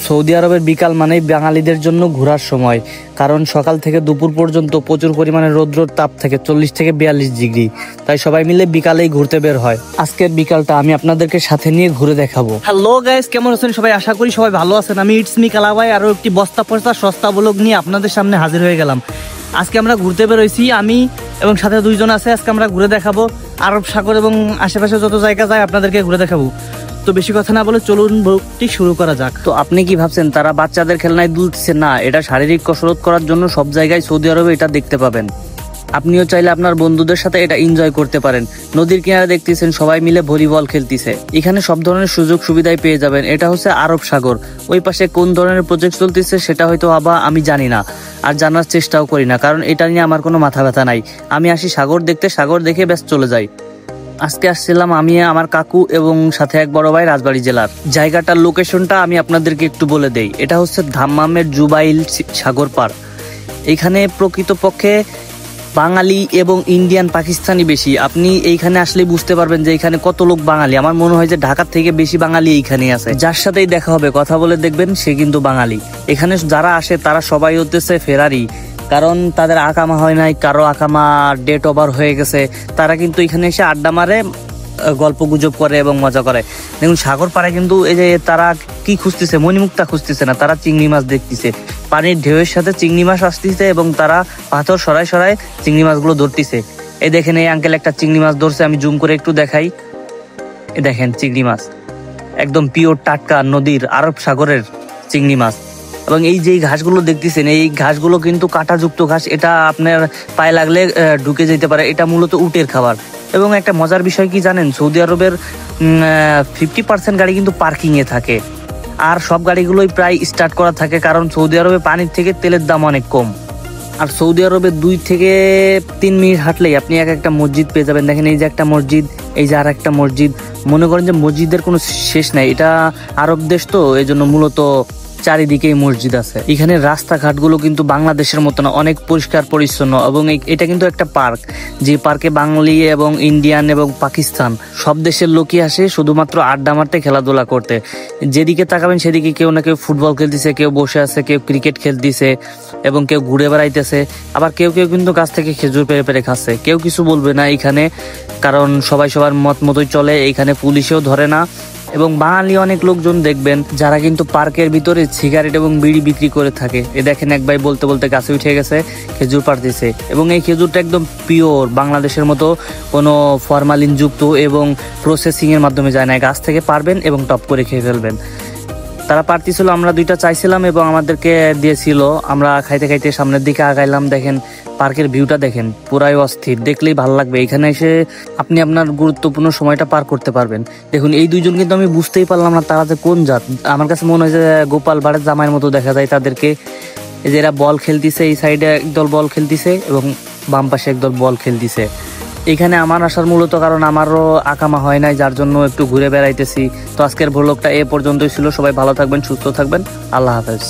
Saudi আরবের বিকাল মানেই বাঙালিদের জন্য ঘোরার সময়, কারণ সকাল থেকে দুপুর পর্যন্ত প্রচুর পরিমাণে রৌদ্রের তাপ থাকে 40 থেকে 42 ডিগ্রি। তাই সবাই মিলে বিকালেই ঘুরতে বের হয়। আজকের বিকালটা আমি আপনাদেরকে সাথে নিয়ে ঘুরে দেখাবো। হ্যালো গাইস, কেমন আছেন সবাই? আশা করি সবাই ভালো আছেন। আমি ইটস মি কালা ভাই আরো একটি বস্তা পচা সস্তা ব্লগ নিয়ে আপনাদের সামনে হাজির হয়ে গেলাম। আজকে আমরা ঘুরতে বেরোইছি, আমি এবং সাথে দুইজন আছে। আজকে আমরা ঘুরে দেখাবো আরব সাগর এবং আশেপাশে যত জায়গা যায় আপনাদেরকে ঘুরে দেখাবো। তো বেশি কথা না বলে চলুন ব্লগটি শুরু করা যাক। তো আপনি কি ভাবছেন তারা বাচ্চাদের খেলনায় দুলছে? না, এটা শারীরিক কসরত করার জন্য সব জায়গায় সৌদি আরবে এটা দেখতে পাবেন। আপনিও চাইলে আপনার বন্ধুদের সাথে এটা এনজয় করতে পারেন। নদীর কিনারে দেখতেছেন সবাই মিলে ভলিবল খেলতেছে। এখানে সব ধরনের সুযোগ সুবিধাই পেয়ে যাবেন। এটা হচ্ছে আরব সাগর। ওই পাশে কোন ধরনের প্রজেক্ট চলতেছে সেটা হয়তো আমি জানি না, আর জানার চেষ্টাও করি না, কারণ এটা নিয়ে আমার কোনো মাথা ব্যথা নাই। আমি আসি সাগর দেখতে, সাগর দেখে ব্যাস চলে যাই। আজকে আসছিলাম আমি, আমার কাকু এবং সাথে এক বড় ভাই রাজবাড়ী জেলার। জায়গাটার লোকেশনটা আমি আপনাদেরকে একটু বলে দেই। এটা হচ্ছে দাম্মামের জুবাইল সাগর পার। এখানে প্রকৃতপক্ষে বাঙালি এবং ইন্ডিয়ান পাকিস্তানি বেশি। আপনি এইখানে আসলে বুঝতে পারবেন যে এখানে কত লোক বাঙালি। আমার মনে হয় যে ঢাকার থেকে বেশি বাঙালি এইখানে আছে। যার সাথেই দেখা হবে কথা বলে দেখবেন সে কিন্তু বাঙালি। এখানে যারা আসে তারা সবাই হতেছে ফেরারি, কারণ তাদের আকামা হয় নাই, কারো আকামা ডেট ওভার হয়ে গেছে। তারা কিন্তু এখানে এসে আড্ডা মারে, গল্প গুজব করে এবং মজা করে। দেখুন সাগর পাড়ে কিন্তু এই যে তারা কি খুঁজতেছে, মণিমুক্তা খুঁজতেছে না, তারা চিংড়ি মাছ দেখতেছে। পানির ঢেউয়ের সাথে চিংড়ি মাছ আসতেছে এবং তারা পাথর সরায় সরায় চিংড়ি মাছগুলো ধরতেছে। এই দেখেন এই আঙ্কেল একটা চিংড়ি মাছ ধরছে, আমি জুম করে একটু দেখাই। এই দেখেন চিংড়ি মাছ, একদম পিওর টাটকা নদীর আরব সাগরের চিংড়ি মাছ। এবং এই যে ঘাসগুলো দেখতেছেন, এই ঘাসগুলো কিন্তু কাঁটাযুক্ত ঘাস। এটা আপনার পায়ে লাগলে ঢুকে যেতে পারে। এটা মূলত উটের খাবার। এবং একটা মজার বিষয় কি জানেন, সৌদি আরবের 50% গাড়ি কিন্তু পার্কিংয়ে থাকে, আর সব গাড়িগুলোই প্রায় স্টার্ট করা থাকে, কারণ সৌদি আরবে পানির থেকে তেলের দাম অনেক কম। আর সৌদি আরবে 2 থেকে 3 মিনিট হাঁটলেই আপনি একটা মসজিদ পেয়ে যাবেন। দেখেন এই যে একটা মসজিদ, এই যে আর একটা মসজিদ। মনে করেন যে মসজিদের কোনো শেষ নাই। এটা আরব দেশ তো, এই জন্য মূলত চারিদিকেই মসজিদ আছে। এখানে রাস্তাঘাটগুলো কিন্তু বাংলাদেশের মতো না, অনেক পরিষ্কার পরিচ্ছন্ন। এবং এটা কিন্তু একটা পার্ক, যে পার্কে বাঙালি এবং ইন্ডিয়ান এবং পাকিস্তান সব দেশের লোকই আসে শুধুমাত্র আড্ডা মারতে, খেলাধুলা করতে। যেদিকে তাকাবেন সেদিকে কেউ না কেউ ফুটবল খেলতেছে, কেউ বসে আছে, কেউ ক্রিকেট খেলতেছে এবং কেউ ঘুরে বেড়াইতেছে। আবার কেউ কেউ কিন্তু গাছ থেকে খেজুর পেরে পেরে খাচ্ছে। কেউ কিছু বলবে না এখানে, কারণ সবাই সবার মত মতোই চলে। এখানে পুলিশেও ধরে না। এবং বাঙালি অনেক লোকজন দেখবেন যারা কিন্তু পার্কের ভিতরে সিগারেট এবং বিড়ি বিক্রি করে থাকে। এ দেখেন এক ভাই বলতে বলতে গাছে উঠে গেছে, খেজুর পাড়তেছে। এবং এই খেজুরটা একদম পিওর, বাংলাদেশের মতো কোনো ফরমালিন যুক্ত এবং প্রসেসিং এর মাধ্যমে যায় না। গাছ থেকে পারবেন এবং টপ করে খেয়ে ফেলবেন। তারা পারতেছিল, আমরা 2টা চাইছিলাম এবং আমাদেরকে দিয়েছিল। আমরা খাইতে খাইতে সামনের দিকে আগাইলাম। দেখেন পার্কের ভিউটা দেখেন, পুরাই অস্থির, দেখলেই ভালো লাগবে। এখানে এসে আপনি আপনার গুরুত্বপূর্ণ সময়টা পার করতে পারবেন। দেখুন এই দুইজন কিন্তু আমি বুঝতেই পারলাম না তারা যে কোন জাত। আমার কাছে মনে হয় যে গোপাল ভাড়ের জামাইয়ের মতো দেখা যায় তাদেরকে। এই যে এরা বল খেলতেছে, এই সাইডে একদল বল খেলতেছে এবং বাম পাশে একদল বল খেলতেছে। এখানে আমার আসার মূলত কারণ আমারও আকামা হয় নাই, যার জন্য একটু ঘুরে বেড়াইতেছি। তো আজকের ভ্লগটা এ পর্যন্তই ছিল। সবাই ভালো থাকবেন, সুস্থ থাকবেন। আল্লাহ হাফেজ।